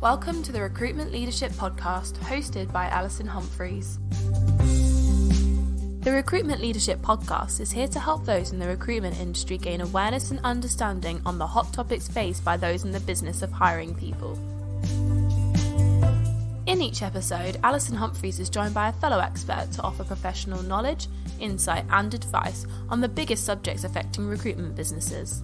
Welcome to the Recruitment Leadership Podcast, hosted by Alison Humphries. The Recruitment Leadership Podcast is here to help those in the recruitment industry gain awareness and understanding on the hot topics faced by those in the business of hiring people. In each episode, Alison Humphries is joined by a fellow expert to offer professional knowledge, insight and advice on the biggest subjects affecting recruitment businesses.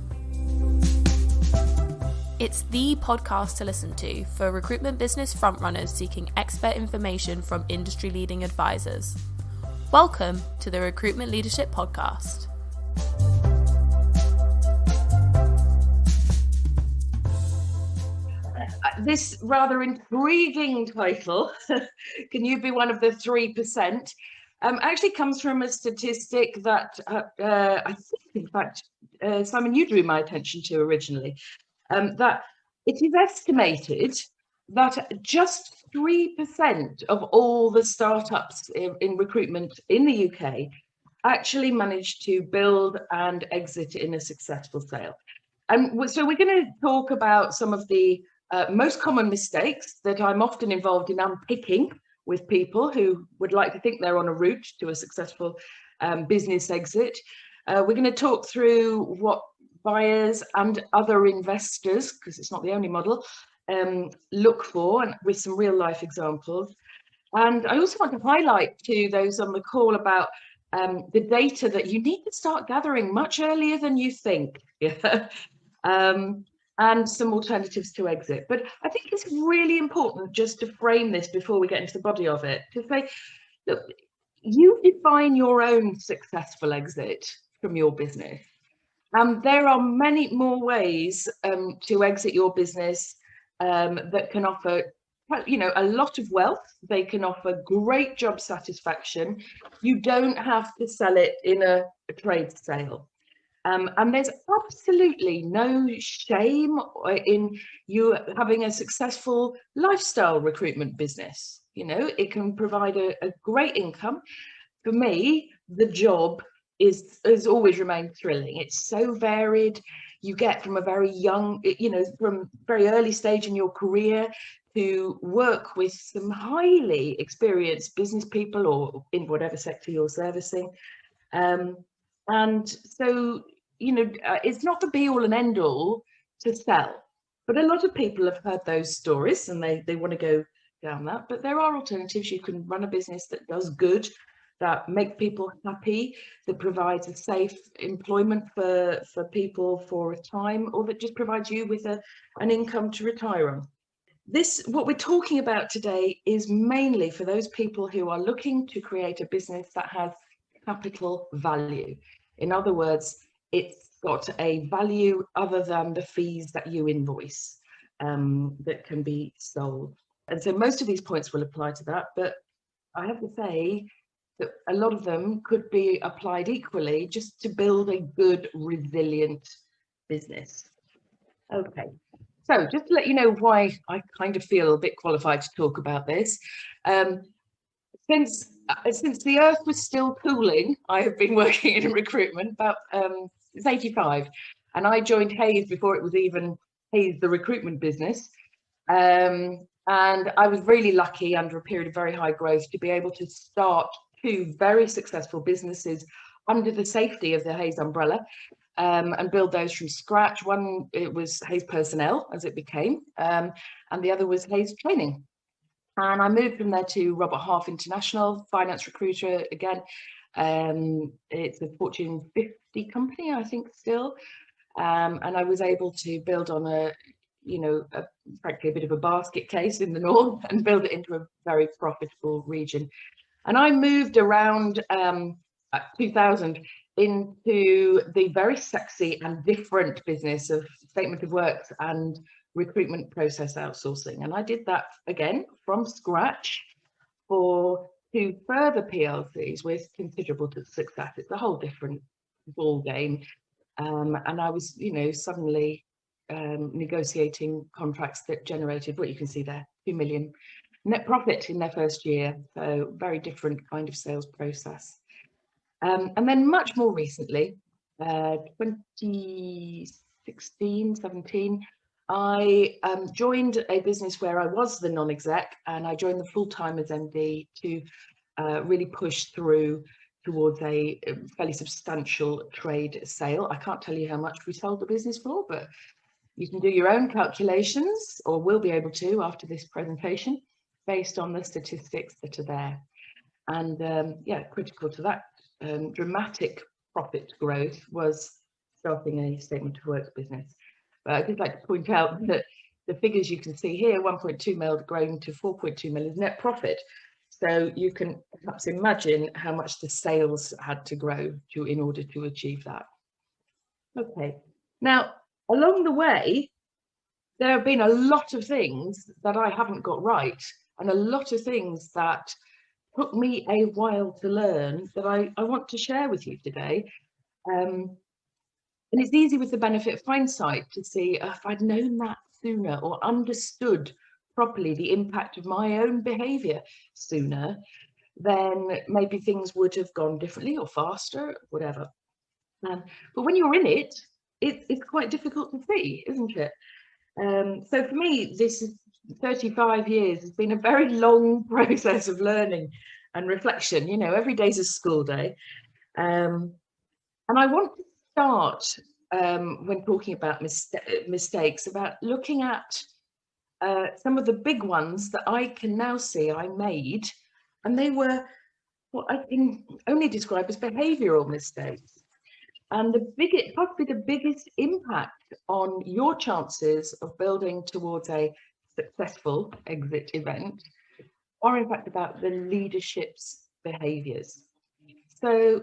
It's the podcast to listen to for recruitment business frontrunners seeking expert information from industry-leading advisors. Welcome to the Recruitment Leadership Podcast. This rather intriguing title, Can You Be One of the 3%, actually comes from a statistic that I think, in fact, Simon, you drew my attention to originally. That it is estimated that just 3% of all the startups in recruitment in the UK actually manage to build and exit in a successful sale. And so we're going to talk about some of the most common mistakes that I'm often involved in unpicking with people who would like to think they're on a route to a successful business exit. We're going to talk through what buyers and other investors, because it's not the only model, look for, and with some real life examples. And I also want to highlight to those on the call about the data that you need to start gathering much earlier than you think. And some alternatives to exit. But I think it's really important just to frame this before we get into the body of it, to say, look, you define your own successful exit from your business. And there are many more ways to exit your business that can offer, a lot of wealth. They can offer great job satisfaction. You don't have to sell it in a trade sale. And there's absolutely no shame in you having a successful lifestyle recruitment business. It can provide a great income. For me, the job has always remained thrilling. It's so varied. You get from a very young, from very early stage in your career to work with some highly experienced business people or in whatever sector you're servicing. And so, it's not the be all and end all to sell, but a lot of people have heard those stories and they want to go down that. But there are alternatives. You can run a business that does good, that make people happy, that provides a safe employment for people for a time, or that just provides you with an income to retire on. What we're talking about today is mainly for those people who are looking to create a business that has capital value. In other words, it's got a value other than the fees that you invoice that can be sold. And so most of these points will apply to that, but I have to say that a lot of them could be applied equally just to build a good, resilient business. Okay, so just to let you know why I kind of feel a bit qualified to talk about this. Since the earth was still cooling, I have been working in recruitment about it's 85, and I joined Hays before it was even Hays, the recruitment business. And I was really lucky under a period of very high growth to be able to start two very successful businesses under the safety of the Hays umbrella and build those from scratch. One, it was Hays Personnel, as it became, and the other was Hays Training. And I moved from there to Robert Half International, finance recruiter again. It's a Fortune 50 company, I think, still. And I was able to build on frankly, a bit of a basket case in the north and build it into a very profitable region. And I moved around 2000 into the very sexy and different business of statement of works and recruitment process outsourcing. And I did that again from scratch for two further PLCs with considerable success. It's a whole different ball game. And I was, suddenly negotiating contracts that generated what you can see there, 2 million net profit in their first year. So very different kind of sales process. And then much more recently, 2016, 17, I joined a business where I was the non-exec, and I joined the full-time as MD to really push through towards a fairly substantial trade sale. I can't tell you how much we sold the business for, but you can do your own calculations, or will be able to after this presentation, based on the statistics that are there. And yeah, critical to that dramatic profit growth was starting a statement of works business. But I'd just like to point out that the figures you can see here, 1.2 mil growing to 4.2 mil is net profit. So you can perhaps imagine how much the sales had to grow in order to achieve that. Okay, now along the way, there have been a lot of things that I haven't got right, and a lot of things that took me a while to learn that I want to share with you today. And it's easy with the benefit of hindsight to see if I'd known that sooner or understood properly the impact of my own behaviour sooner, then maybe things would have gone differently or faster, whatever. But when you're in it, it's quite difficult to see, isn't it? So for me, this is 35 years has been a very long process of learning and reflection. You know, every day's a school day. And I want to start when talking about mistakes, about looking at some of the big ones that I can now see I made, and they were what I can only describe as behavioural mistakes. And possibly the biggest impact on your chances of building towards a successful exit event are in fact about the leadership's behaviours. So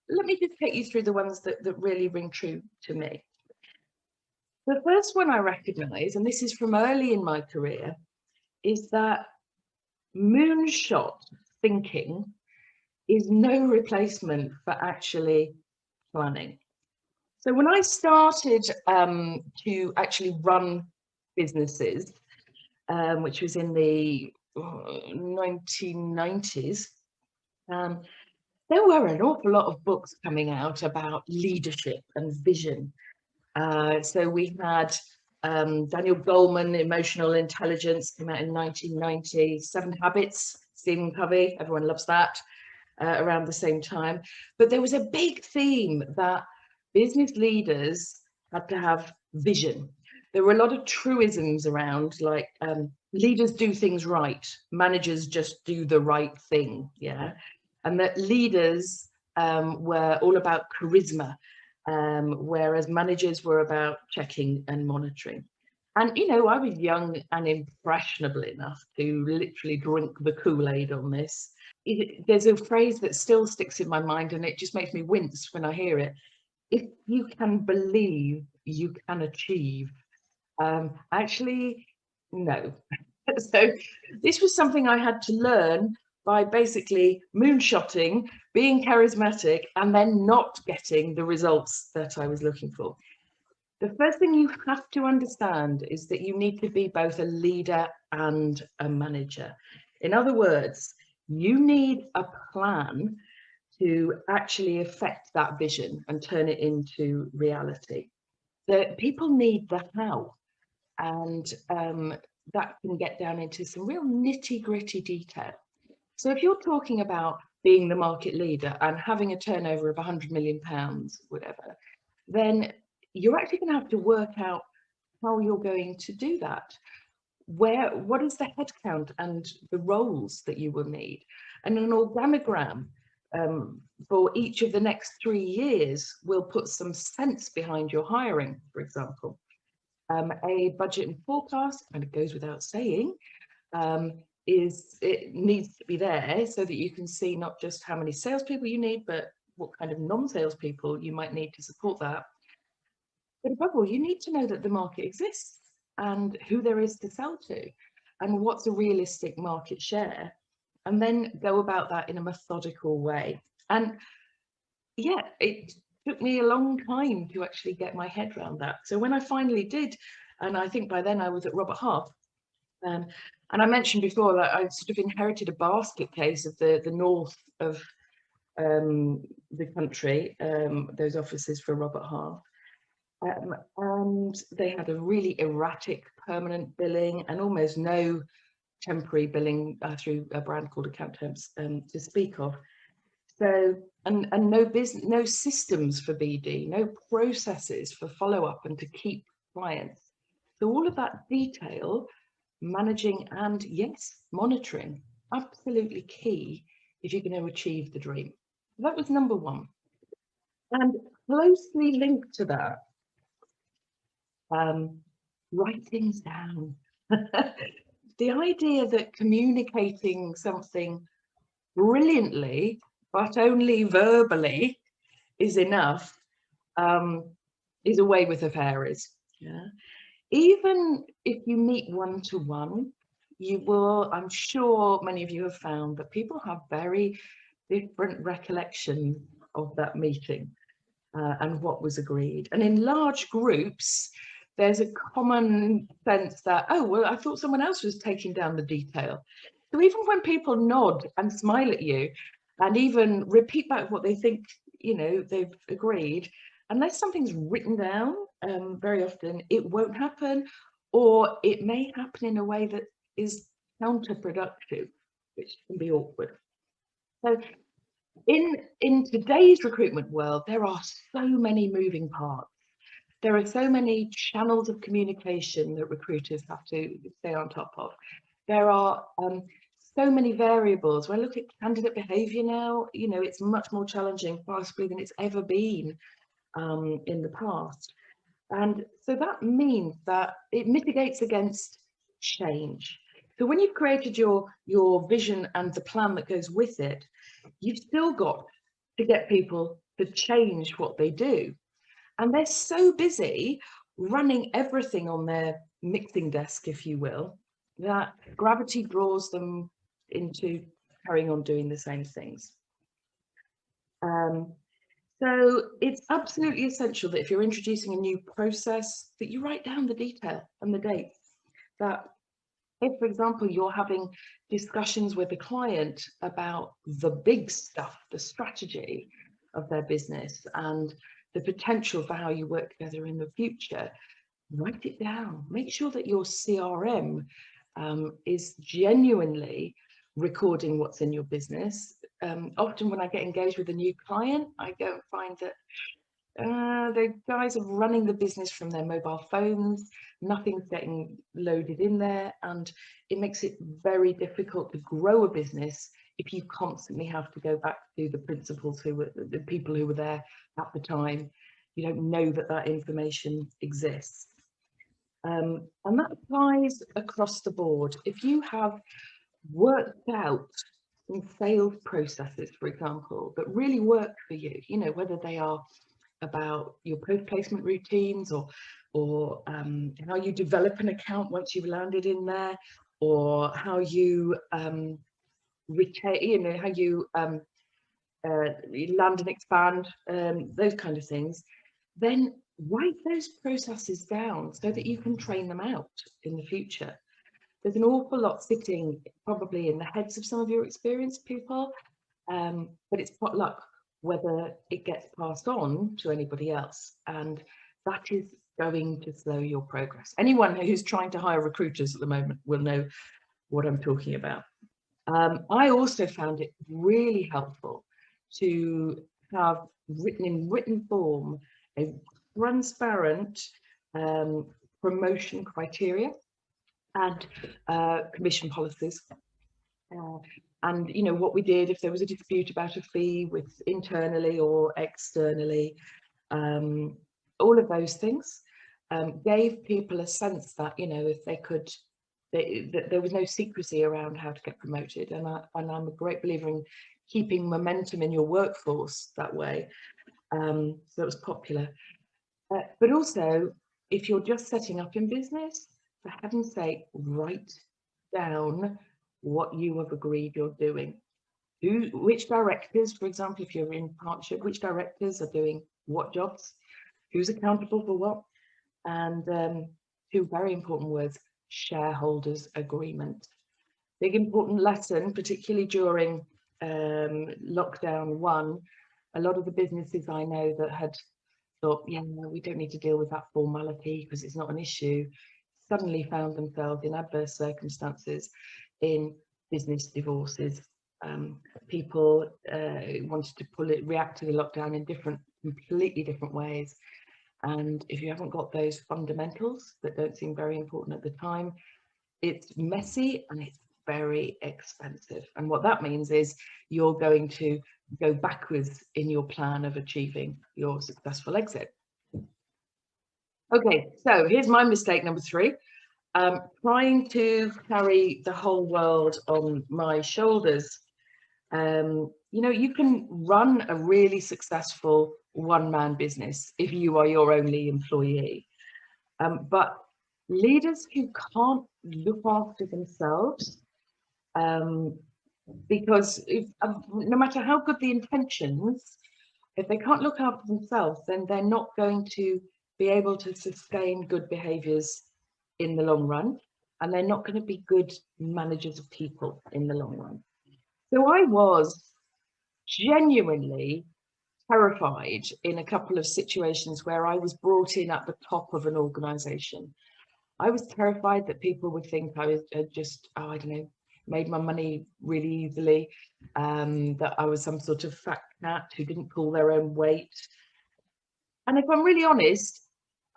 let me just take you through the ones that really ring true to me. The first one I recognise, and this is from early in my career, is that moonshot thinking is no replacement for actually planning. So when I started to actually run businesses, which was in the 1990s, there were an awful lot of books coming out about leadership and vision. So we had Daniel Goleman, Emotional Intelligence, came out in 1990, 7 Habits, Stephen Covey, everyone loves that, around the same time. But there was a big theme that business leaders had to have vision. There were a lot of truisms around, like leaders do things right, managers just do the right thing, yeah? And that leaders were all about charisma, whereas managers were about checking and monitoring. And, you know, I was young and impressionable enough to literally drink the Kool-Aid on this. There's a phrase that still sticks in my mind, and it just makes me wince when I hear it. If you can believe, you can achieve. Actually, no. So this was something I had to learn by basically moonshotting, being charismatic, and then not getting the results that I was looking for. The first thing you have to understand is that you need to be both a leader and a manager. In other words, you need a plan to actually affect that vision and turn it into reality. The people need the how, and that can get down into some real nitty-gritty detail. So if you're talking about being the market leader and having a turnover of £100 million, whatever, then you're actually going to have to work out how you're going to do that. What is the headcount and the roles that you will need? And an organogram for each of the next 3 years will put some sense behind your hiring, for example. A budget and forecast, and it goes without saying, it needs to be there so that you can see not just how many salespeople you need, but what kind of non-salespeople you might need to support that. But above all, you need to know that the market exists and who there is to sell to and what's a realistic market share, and then go about that in a methodical way. And yeah, it took me a long time to actually get my head around that. So when I finally did, and I think by then I was at Robert Half, and I mentioned before that I sort of inherited a basket case of the north of the country, those offices for Robert Half. And they had a really erratic permanent billing and almost no temporary billing through a brand called Account Temps to speak of. So, and no systems for BD, no processes for follow-up and to keep clients. So all of that detail, managing and yes, monitoring, absolutely key if you're going to achieve the dream. That was number one. And closely linked to that, write things down. The idea that communicating something brilliantly, but only verbally, is enough, is a way with the fairies. Yeah. Even if you meet one-to-one, you will, I'm sure many of you have found that people have very different recollections of that meeting and what was agreed. And in large groups, there's a common sense that, oh, well, I thought someone else was taking down the detail. So even when people nod and smile at you and even repeat back what they think, you know, they've agreed, unless something's written down, very often it won't happen, or it may happen in a way that is counterproductive, which can be awkward. So in today's recruitment world, there are so many moving parts. There are so many channels of communication that recruiters have to stay on top of. There are so many variables. When I look at candidate behaviour now, you know, it's much more challenging, possibly than it's ever been in the past. And so that means that it mitigates against change. So when you've created your vision and the plan that goes with it, you've still got to get people to change what they do. And they're so busy running everything on their mixing desk, if you will, that gravity draws them into carrying on doing the same things. So it's absolutely essential that if you're introducing a new process, that you write down the detail and the dates. That if, for example, you're having discussions with a client about the big stuff, the strategy of their business and the potential for how you work together in the future, write it down. Make sure that your CRM is genuinely recording what's in your business. Often when I get engaged with a new client, I go and find that the guys are running the business from their mobile phones, nothing's getting loaded in there, and it makes it very difficult to grow a business if you constantly have to go back to the principals who were the people who were there at the time. You don't know that that information exists. And that applies across the board. If you have worked out some sales processes, for example, that really work for you, you know, whether they are about your post-placement routines or how you develop an account once you've landed in there, or how you retain, you know, how you land and expand, those kind of things, then write those processes down so that you can train them out in the future. There's an awful lot sitting probably in the heads of some of your experienced people, but it's potluck whether it gets passed on to anybody else, and that is going to slow your progress. Anyone who's trying to hire recruiters at the moment will know what I'm talking about. I also found it really helpful to have written in written form a transparent promotion criteria and commission policies. And you know what we did if there was a dispute about a fee with internally or externally, all of those things gave people a sense that, you know, if they could, that there was no secrecy around how to get promoted. And I'm a great believer in keeping momentum in your workforce that way. So it was popular. But also, if you're just setting up in business, for heaven's sake, write down what you have agreed you're doing. Which directors, for example, if you're in partnership, which directors are doing what jobs, who's accountable for what, and two very important words, shareholders agreement. Big important lesson, particularly during lockdown one. A lot of the businesses I know that had thought, yeah, we don't need to deal with that formality because it's not an issue, suddenly found themselves in adverse circumstances, in business divorces. People wanted to react to the lockdown in completely different ways. And if you haven't got those fundamentals that don't seem very important at the time, it's messy and it's very expensive. And what that means is you're going to go backwards in your plan of achieving your successful exit. Okay, so here's my mistake number 3. Trying to carry the whole world on my shoulders. You know, you can run a really successful one-man business if you are your only employee. But leaders who can't look after themselves, because no matter how good the intentions, if they can't look after themselves, then they're not going to be able to sustain good behaviours in the long run, and they're not going to be good managers of people in the long run. So I was genuinely terrified in a couple of situations where I was brought in at the top of an organisation. I was terrified that people would think I was just, I don't know, made my money really easily, that I was some sort of fat cat who didn't pull their own weight. And if I'm really honest,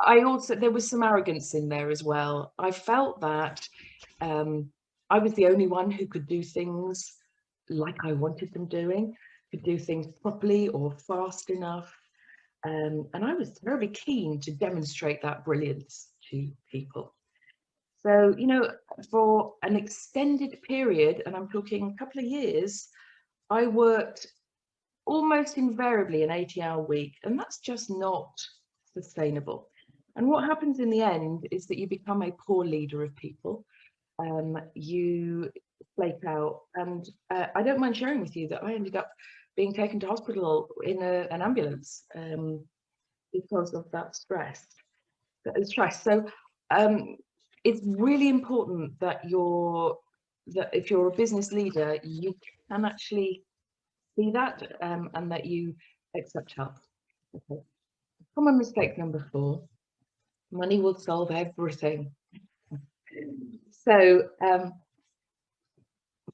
there was some arrogance in there as well. I felt that I was the only one who could do things like I wanted them doing, could do things properly or fast enough. And I was terribly keen to demonstrate that brilliance to people. So, you know, for an extended period, and I'm talking a couple of years, I worked almost invariably an 80-hour week, and that's just not sustainable. And what happens in the end is that you become a poor leader of people. You flake out, and I don't mind sharing with you that I ended up being taken to hospital in an ambulance because of that stress. So it's really important that if you're a business leader, you can actually see that and that you accept help. Okay. Common mistake number 4: money will solve everything. So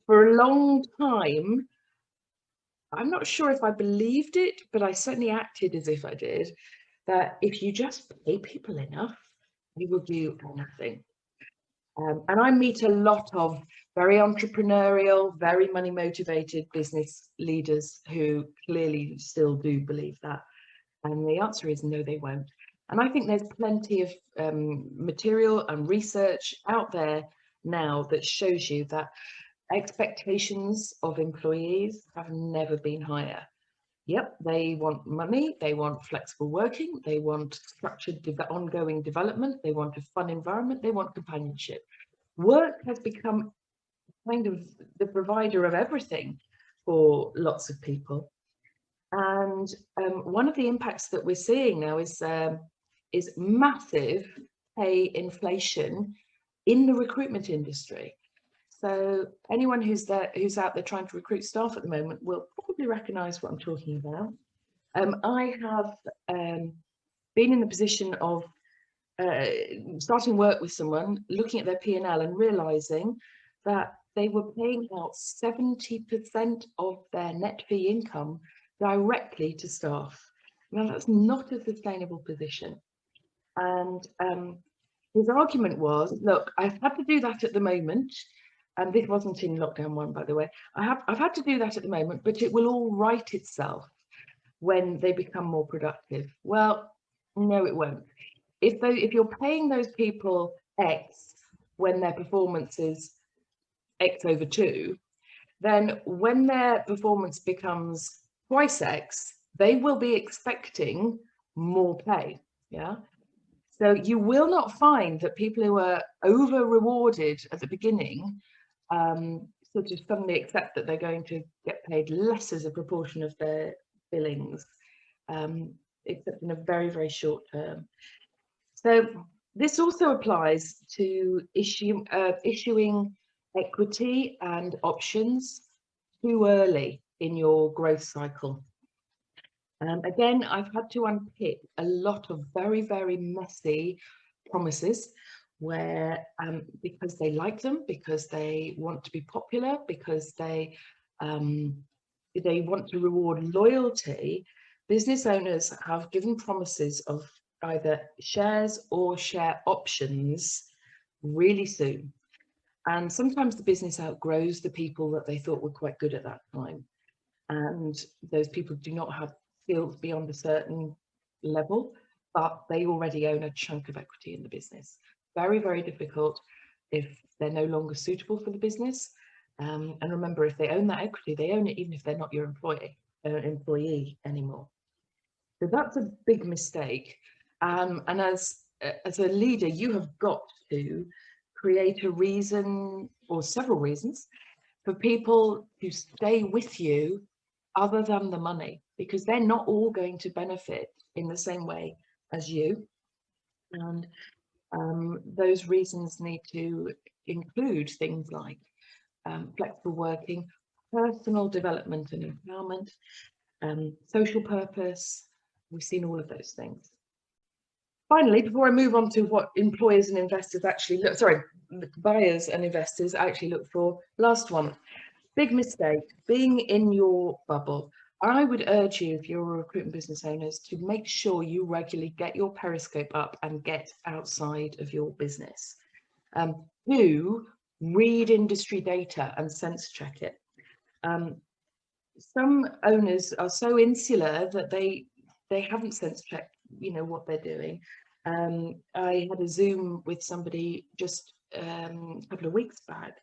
for a long time, I'm not sure if I believed it, but I certainly acted as if I did, that if you just pay people enough, you will do anything. And I meet a lot of very entrepreneurial, very money motivated business leaders who clearly still do believe that. And the answer is no, they won't. And I think there's plenty of material and research out there now that shows you that expectations of employees have never been higher. Yep, they want money, they want flexible working, they want structured ongoing development, they want a fun environment, they want companionship. Work has become kind of the provider of everything for lots of people. And one of the impacts that we're seeing now is massive pay inflation in the recruitment industry. So anyone who's out there trying to recruit staff at the moment will probably recognise what I'm talking about. I have been in the position of starting work with someone, looking at their P&L and realising that they were paying out 70% of their net fee income directly to staff. Now, that's not a sustainable position. And his argument was, look, I've had to do that at the moment. And this wasn't in lockdown 1, by the way. I've had to do that at the moment, but it will all right itself when they become more productive. Well, no, it won't. If you're paying those people X when their performance is X over 2, then when their performance becomes twice X, they will be expecting more pay. Yeah. So you will not find that people who are over rewarded at the beginning sort of suddenly accept that they're going to get paid less as a proportion of their billings, except in a very, very short term. So this also applies to issuing equity and options too early in your growth cycle. Again, I've had to unpick a lot of very, very messy promises where because they like them, because they want to be popular, because they want to reward loyalty, business owners have given promises of either shares or share options really soon. And sometimes the business outgrows the people that they thought were quite good at that time. And those people do not have skills beyond a certain level, but they already own a chunk of equity in the business. Very, very difficult if they're no longer suitable for the business. And remember, if they own that equity, they own it even if they're not your employee anymore. So that's a big mistake. And as a leader, you have got to create a reason or several reasons for people to stay with you other than the money, because they're not all going to benefit in the same way as you. And those reasons need to include things like flexible working, personal development and empowerment, social purpose. We've seen all of those things. Finally, before I move on to what employers and investors actually look, sorry, buyers and investors actually look for, last one, big mistake, being in your bubble. I would urge you, if you're recruitment business owners, to make sure you regularly get your periscope up and get outside of your business. Do read industry data and sense check it. Some owners are so insular that they haven't sense checked, what they're doing. I had a Zoom with somebody just a couple of weeks back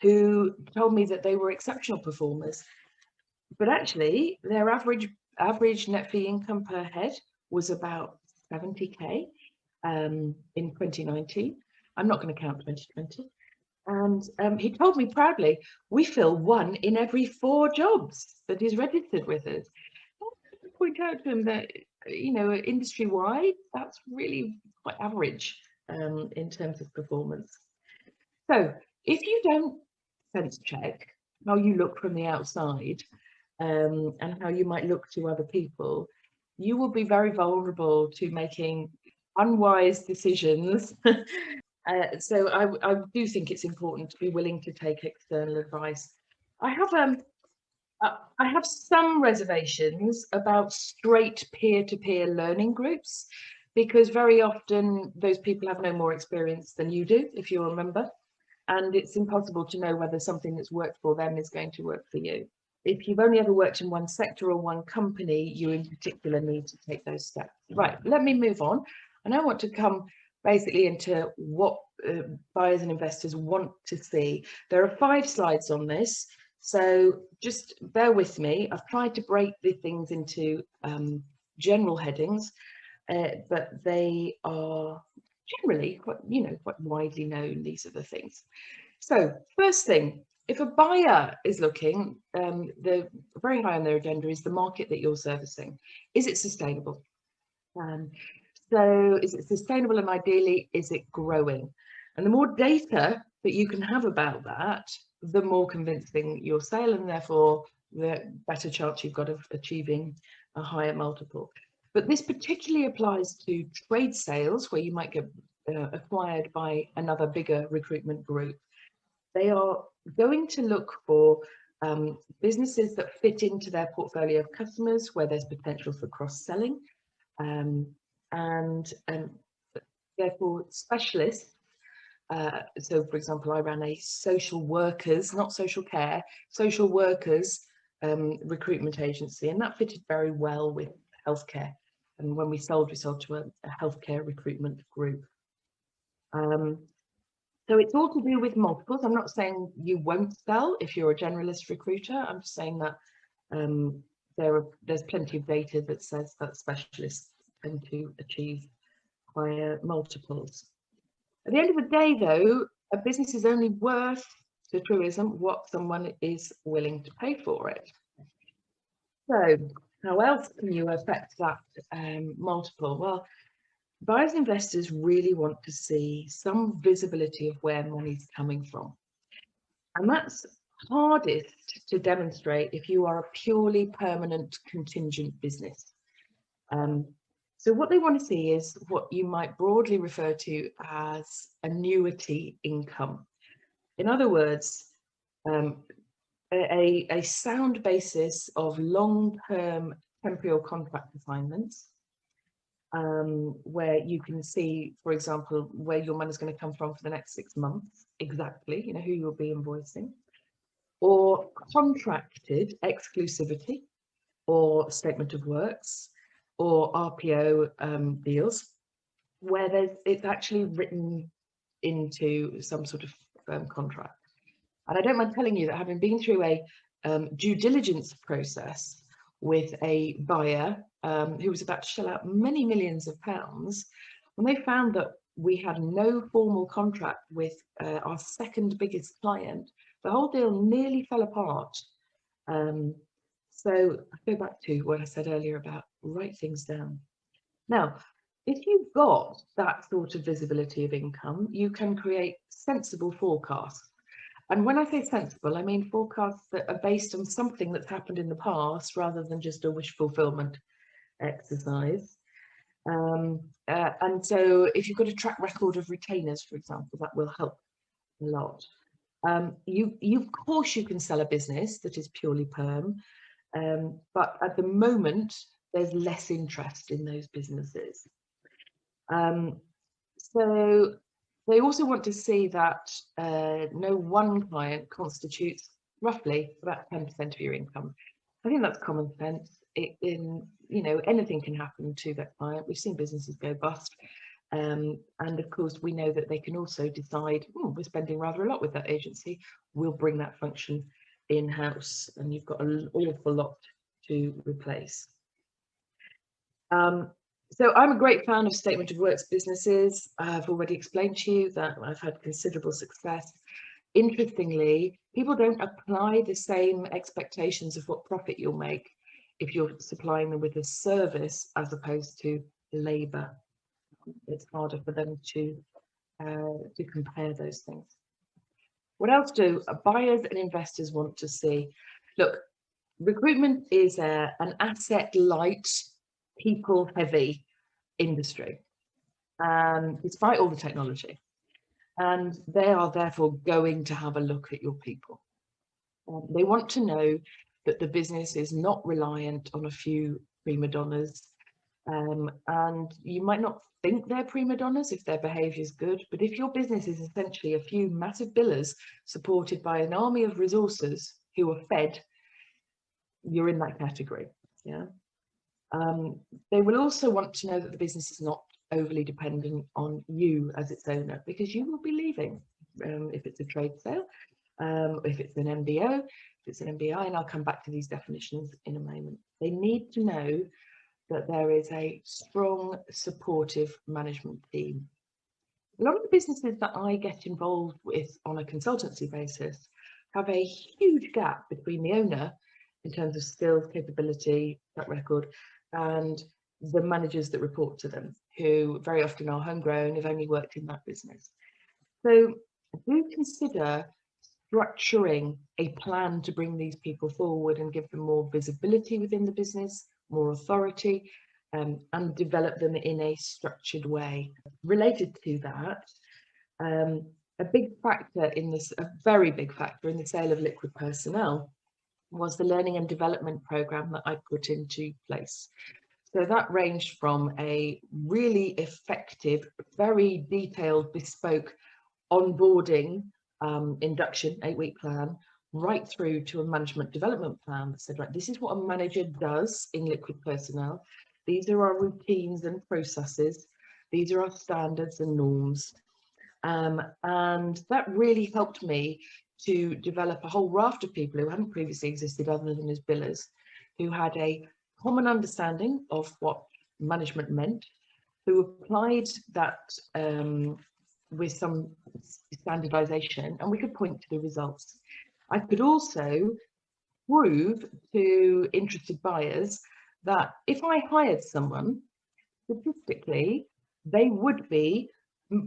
who told me that they were exceptional performers, but actually their average net fee income per head was about 70k in 2019. I'm not going to count 2020. And he told me proudly, we fill 1 in every 4 jobs that is registered with us. I point out to him that, industry-wide, that's really quite average in terms of performance. So if you don't sense check how you look from the outside and how you might look to other people, you will be very vulnerable to making unwise decisions. So I do think it's important to be willing to take external advice. I have some reservations about straight peer-to-peer learning groups, because very often those people have no more experience than you do, if you remember, and it's impossible to know whether something that's worked for them is going to work for you. If you've only ever worked in one sector or one company, you in particular need to take those steps. Right, let me move on. And I want to come basically into what buyers and investors want to see. There are 5 slides on this, so just bear with me. I've tried to break the things into general headings, but they are generally quite widely known. These are the things. So first thing, if a buyer is looking, the very high on their agenda is the market that you're servicing. Is it sustainable? So is it sustainable, and ideally, is it growing? And the more data that you can have about that, the more convincing your sale, and therefore the better chance you've got of achieving a higher multiple. But this particularly applies to trade sales, where you might get acquired by another bigger recruitment group. They are going to look for businesses that fit into their portfolio of customers, where there's potential for cross-selling, and therefore specialists. So, for example, I ran a social workers, not social care, social workers recruitment agency, and that fitted very well with healthcare. And when we sold to a healthcare recruitment group. So it's all to do with multiples. I'm not saying you won't sell if you're a generalist recruiter. I'm just saying that there's plenty of data that says that specialists tend to achieve higher multiples. At the end of the day, though, a business is only worth to tourism what someone is willing to pay for it. So how else can you affect that multiple? Well, buyers and investors really want to see some visibility of where money's coming from. And that's hardest to demonstrate if you are a purely permanent contingent business. So what they want to see is what you might broadly refer to as annuity income. In other words, a sound basis of long-term temporary or contract assignments, where you can see, for example, where your money is going to come from for the next 6 months, exactly, you know, who you'll be invoicing, or contracted exclusivity, or statement of works, or RPO deals, where it's actually written into some sort of contract. And I don't mind telling you that, having been through a due diligence process with a buyer who was about to shell out many millions of pounds, when they found that we had no formal contract with our second biggest client, the whole deal nearly fell apart. So I go back to what I said earlier about write things down. Now, if you've got that sort of visibility of income, you can create sensible forecasts. And when I say sensible, I mean forecasts that are based on something that's happened in the past rather than just a wish fulfillment exercise. And so if you've got a track record of retainers, for example, that will help a lot. Of course, you can sell a business that is purely perm, but at the moment, there's less interest in those businesses. So they also want to see that no one client constitutes roughly about 10% of your income. I think that's common sense. Anything can happen to that client. We've seen businesses go bust. And of course, we know that they can also decide, we're spending rather a lot with that agency, we'll bring that function in-house, and you've got an awful lot to replace. So I'm a great fan of statement of works businesses. I've already explained to you that I've had considerable success. Interestingly, people don't apply the same expectations of what profit you'll make if you're supplying them with a service as opposed to labour. It's harder for them to compare those things. What else do buyers and investors want to see? Look, recruitment is an asset-light, people-heavy industry, despite all the technology. And they are therefore going to have a look at your people. They want to know that the business is not reliant on a few prima donnas. And you might not think they're prima donnas if their behaviour is good, but if your business is essentially a few massive billers supported by an army of resources who are fed, you're in that category. Yeah. They will also want to know that the business is not overly dependent on you as its owner, because you will be leaving if it's a trade sale, if it's an MBO, if it's an MBI, and I'll come back to these definitions in a moment. They need to know that there is a strong, supportive management team. A lot of the businesses that I get involved with on a consultancy basis have a huge gap between the owner in terms of skills, capability, track record, and the managers that report to them, who very often are homegrown, have only worked in that business. So do consider structuring a plan to bring these people forward and give them more visibility within the business, more authority, and develop them in a structured way. Related to that, a very big factor in the sale of liquid personnel was the learning and development program that I put into place. So that ranged from a really effective, very detailed, bespoke onboarding induction 8-week plan, right through to a management development plan that said, right, this is what a manager does in liquid personnel. These are our routines and processes. These are our standards and norms. And that really helped me to develop a whole raft of people who hadn't previously existed other than as billers, who had a common understanding of what management meant, who applied that with some standardization, and we could point to the results. I could also prove to interested buyers that if I hired someone, statistically, they would be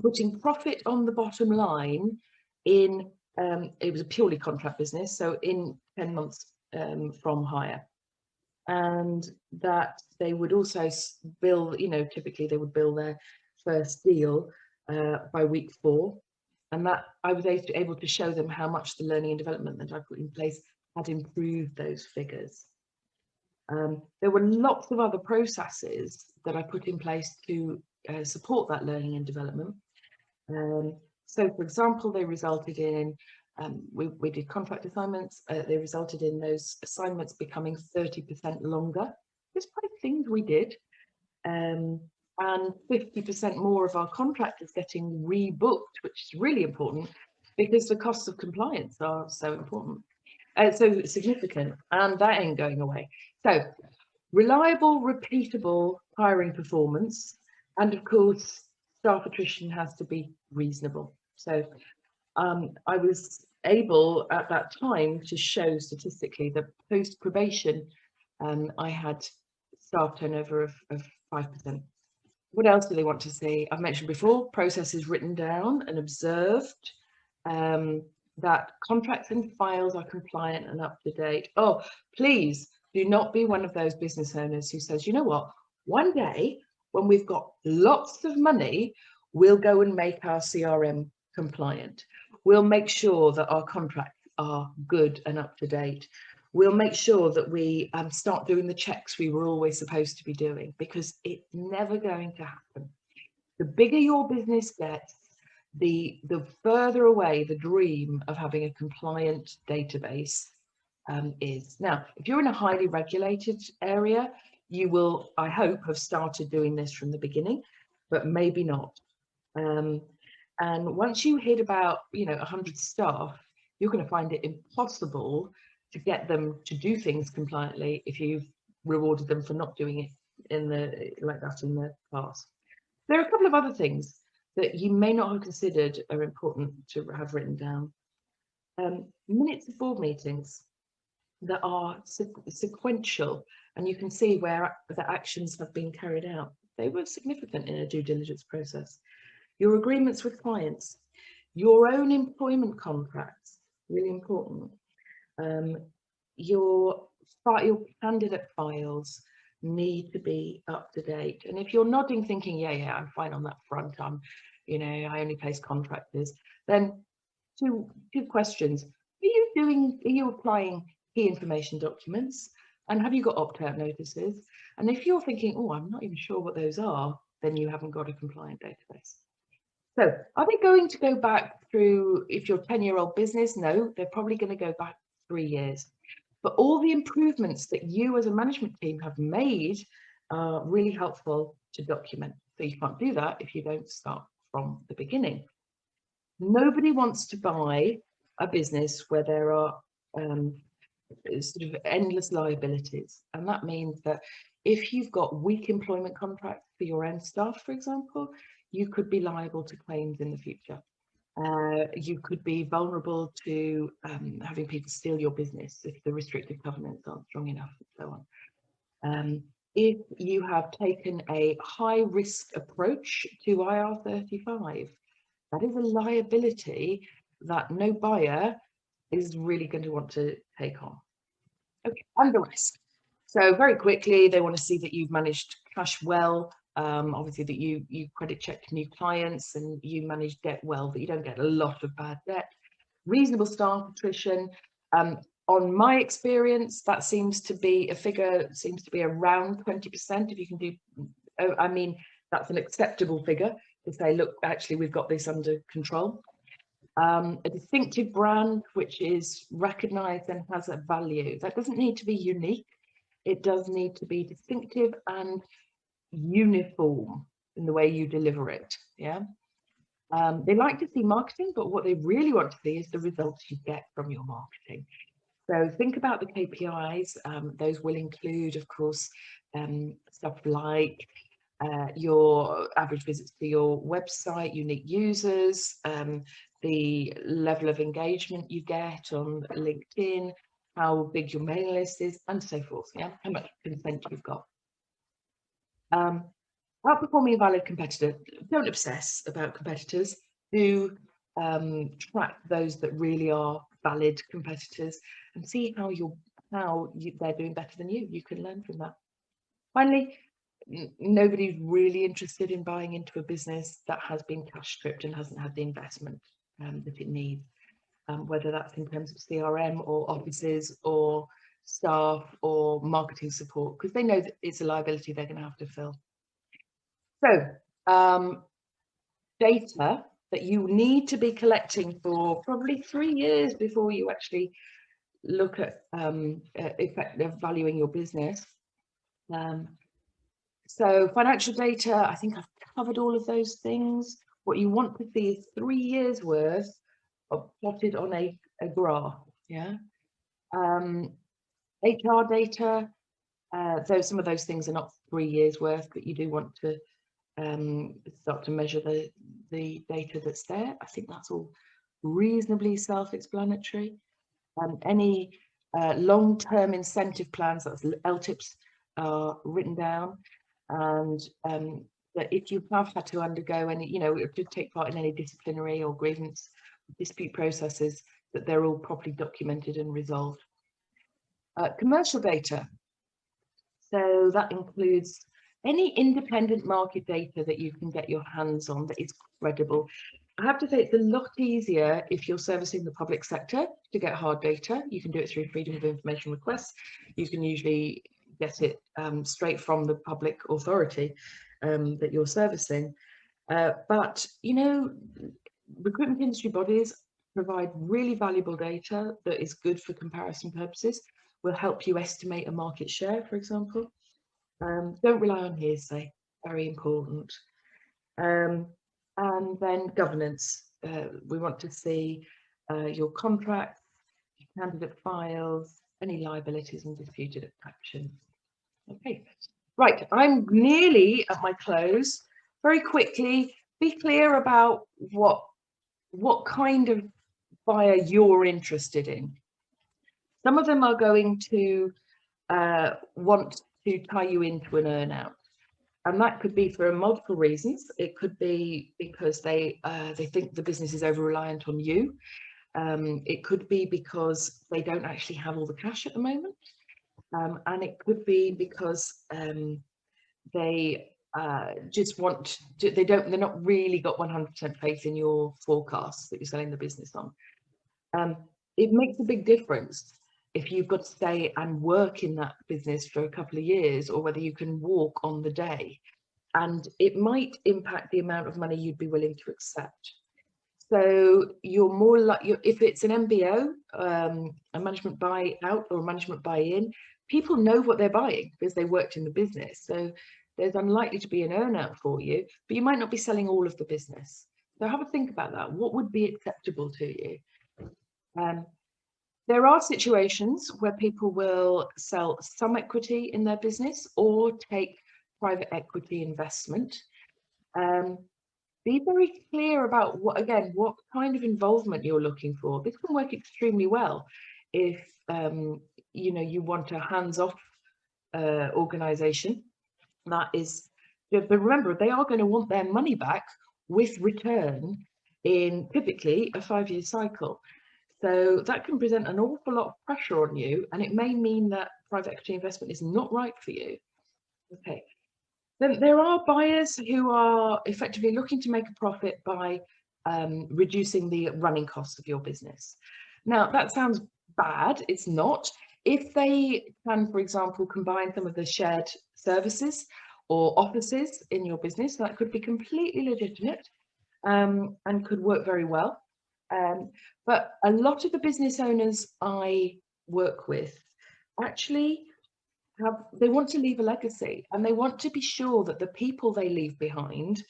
putting profit on the bottom line in It was a purely contract business, so in 10 months from hire. And that they would also bill, typically they would bill their first deal by week 4. And that I was able to show them how much the learning and development that I put in place had improved those figures. There were lots of other processes that I put in place to support that learning and development. So, for example, they resulted in, we did contract assignments, they resulted in those assignments becoming 30% longer. Just by things we did. And 50% more of our contractors getting rebooked, which is really important because the costs of compliance are so important, so significant, and that ain't going away. So reliable, repeatable hiring performance, and of course, staff attrition has to be reasonable. So I was able at that time to show statistically that post probation, I had staff turnover of 5%. What else do they want to see? I've mentioned before, processes written down and observed, that contracts and files are compliant and up to date. Oh, please do not be one of those business owners who says, you know what, one day when we've got lots of money, we'll go and make our CRM compliant. We'll make sure that our contracts are good and up to date. We'll make sure that we start doing the checks we were always supposed to be doing, because it's never going to happen. The bigger your business gets, the further away the dream of having a compliant database is. Now, if you're in a highly regulated area, you will, I hope, have started doing this from the beginning, but maybe not. And once you hit about 100 staff, you're going to find it impossible to get them to do things compliantly if you've rewarded them for not doing it in the past. There are a couple of other things that you may not have considered are important to have written down. Minutes of board meetings that are sequential, and you can see where the actions have been carried out. They were significant in a due diligence process. Your agreements with clients, your own employment contracts, really important. Your candidate files need to be up to date. And if you're nodding thinking, yeah, I'm fine on that front, I only place contractors, then two questions. Are you applying key information documents? And have you got opt-out notices? And if you're thinking, oh, I'm not even sure what those are, then you haven't got a compliant database. So are they going to go back through, if you're a 10-year-old business? No, they're probably going to go back 3 years. But all the improvements that you as a management team have made are really helpful to document. So you can't do that if you don't start from the beginning. Nobody wants to buy a business where there are sort of endless liabilities. And that means that if you've got weak employment contracts for your own staff, for example, you could be liable to claims in the future. You could be vulnerable to having people steal your business if the restrictive covenants aren't strong enough, and so on. If you have taken a high risk approach to IR35, that is a liability that no buyer is really going to want to take on. Okay, and the rest. So very quickly, they want to see that you've managed cash well. Obviously that you credit check new clients and you manage debt well, but you don't get a lot of bad debt. Reasonable staff attrition. On my experience, that seems to be a figure, seems to be around 20%. If you can do, I mean, that's an acceptable figure to say, look, actually, we've got this under control. A distinctive brand, which is recognized and has a value. That doesn't need to be unique. It does need to be distinctive and uniform in the way you deliver it. Yeah. They like to see marketing, but what they really want to see is the results you get from your marketing. So think about the KPIs. Those will include, of course, stuff like your average visits to your website, unique users, the level of engagement you get on LinkedIn, how big your mailing list is, and so forth. Yeah, how much consent you've got. Outperforming a valid competitor. Don't obsess about competitors. Do track those that really are valid competitors and see how they're doing better than you. You can learn from that. Finally, nobody's really interested in buying into a business that has been cash stripped and hasn't had the investment that it needs, whether that's in terms of CRM or offices or staff or marketing support, because they know that it's a liability they're going to have to fill. So data that you need to be collecting for probably 3 years before you actually look at valuing your business. So financial data, I think I've covered all of those things. What you want to see is 3 years worth of plotted on a graph. Yeah. HR data, though some of those things are not 3 years worth, but you do want to start to measure the data that's there. I think that's all reasonably self-explanatory. Any long-term incentive plans, that's LTIPs, are written down, and that if you have had to undergo any, to take part in any disciplinary or grievance dispute processes, that they're all properly documented and resolved. Commercial data, so that includes any independent market data that you can get your hands on that is credible. I have to say it's a lot easier if you're servicing the public sector to get hard data. You can do it through freedom of information requests. You can usually get it straight from the public authority that you're servicing. But, recruitment industry bodies provide really valuable data that is good for comparison purposes, will help you estimate a market share, for example. Don't rely on hearsay, very important. And then governance. We want to see your contracts, your candidate files, any liabilities and disputed actions. Okay, right, I'm nearly at my close. Very quickly, be clear about what kind of buyer you're interested in. Some of them are going to want to tie you into an earnout, and that could be for multiple reasons. It could be because they think the business is over reliant on you. It could be because they don't actually have all the cash at the moment, and it could be because they just want to, they're not really got 100% faith in your forecasts that you're selling the business on. It makes a big difference if you've got to stay and work in that business for a couple of years, or whether you can walk on the day, and it might impact the amount of money you'd be willing to accept. So you're more like, if it's an MBO, a management buyout or a management buy-in, people know what they're buying because they worked in the business. So there's unlikely to be an earnout for you, but you might not be selling all of the business. So have a think about that. What would be acceptable to you? There are situations where people will sell some equity in their business or take private equity investment. Be very clear about what kind of involvement you're looking for. This can work extremely well if you want a hands-off organization. That is, but remember, they are going to want their money back with return in typically a 5-year cycle. So that can present an awful lot of pressure on you, and it may mean that private equity investment is not right for you. Okay. Then there are buyers who are effectively looking to make a profit by reducing the running costs of your business. Now, that sounds bad. It's not. If they can, for example, combine some of the shared services or offices in your business, that could be completely legitimate and could work very well. But a lot of the business owners I work with actually they want to leave a legacy, and they want to be sure that the people they leave behind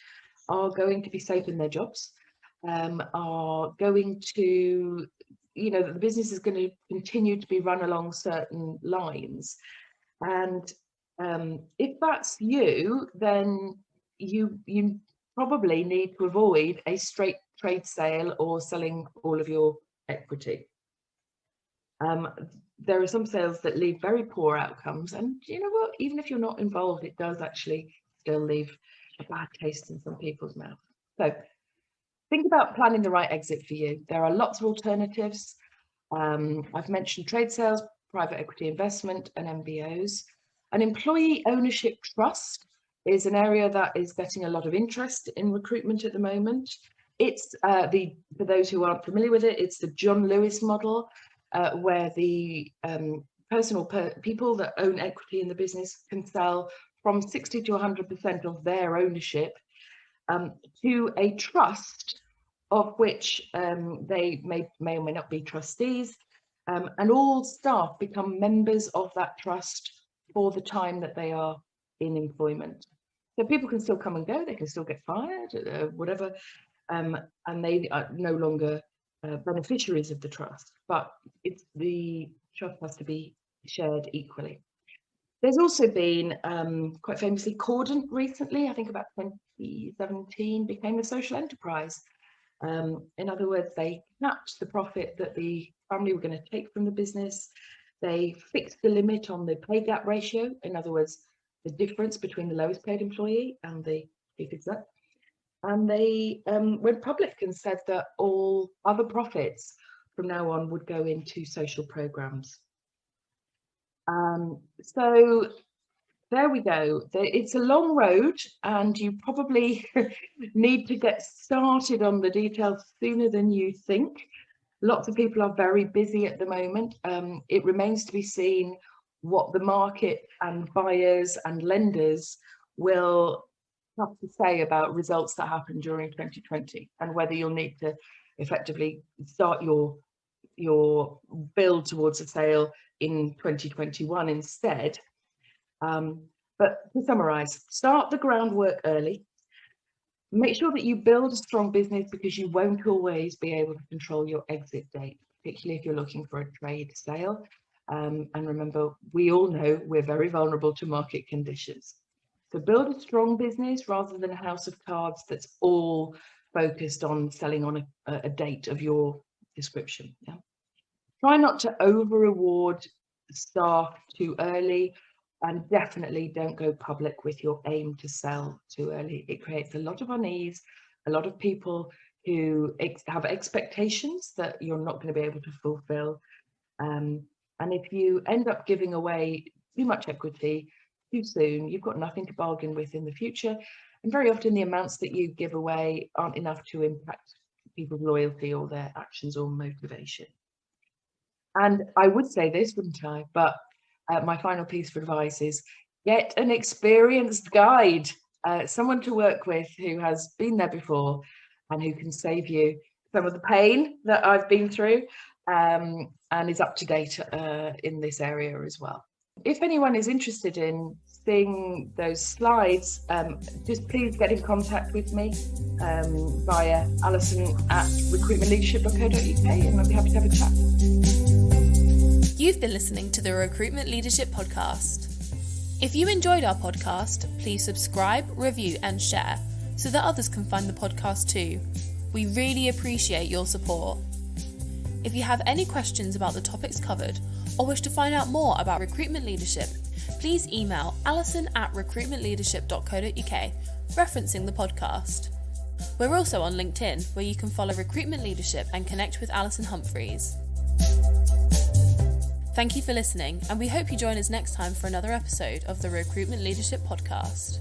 are going to be safe in their jobs, are going to, that the business is going to continue to be run along certain lines. And if that's you, then you probably need to avoid a straight trade sale or selling all of your equity. There are some sales that leave very poor outcomes, and you know what, even if you're not involved, it does actually still leave a bad taste in some people's mouth. So think about planning the right exit for you. There are lots of alternatives. I've mentioned trade sales, private equity investment, and MBOs. An employee ownership trust is an area that is getting a lot of interest in recruitment at the moment. It's for those who aren't familiar with it, it's the John Lewis model, where the people that own equity in the business can sell from 60 to 100% of their ownership to a trust, of which they may or may not be trustees, and all staff become members of that trust for the time that they are in employment. So people can still come and go, they can still get fired, whatever, and they are no longer beneficiaries of the trust, but the trust has to be shared equally. There's also been, quite famously, Cordant recently, I think about 2017, became a social enterprise. In other words, they capped the profit that the family were going to take from the business. They fixed the limit on the pay gap ratio, in other words, the difference between the lowest paid employee and the chief exec. And they went public and said that all other profits from now on would go into social programs. So there we go. It's a long road, and you probably need to get started on the details sooner than you think. Lots of people are very busy at the moment. It remains to be seen what the market and buyers and lenders will have to say about results that happen during 2020, and whether you'll need to effectively start your build towards a sale in 2021 instead. But to summarize, start the groundwork early. Make sure that you build a strong business, because you won't always be able to control your exit date, particularly if you're looking for a trade sale. And remember, we all know we're very vulnerable to market conditions. So build a strong business rather than a house of cards that's all focused on selling on a date of your description. Yeah? Try not to over-reward staff too early, and definitely don't go public with your aim to sell too early. It creates a lot of unease, a lot of people who have expectations that you're not going to be able to fulfill. And if you end up giving away too much equity too soon, you've got nothing to bargain with in the future. And very often the amounts that you give away aren't enough to impact people's loyalty or their actions or motivation. And I would say this, wouldn't I? But my final piece of advice is get an experienced guide, someone to work with who has been there before and who can save you some of the pain that I've been through, and is up to date in this area as well. If anyone is interested in seeing those slides, just please get in contact with me via alison@recruitmentleadership.co.uk, and I'll be happy to have a chat. You've been listening to the Recruitment Leadership Podcast. If you enjoyed our podcast, please subscribe, review and share so that others can find the podcast too. We really appreciate your support. If you have any questions about the topics covered or wish to find out more about recruitment leadership, please email alison@recruitmentleadership.co.uk, referencing the podcast. We're also on LinkedIn, where you can follow Recruitment Leadership and connect with Alison Humphries. Thank you for listening, and we hope you join us next time for another episode of the Recruitment Leadership Podcast.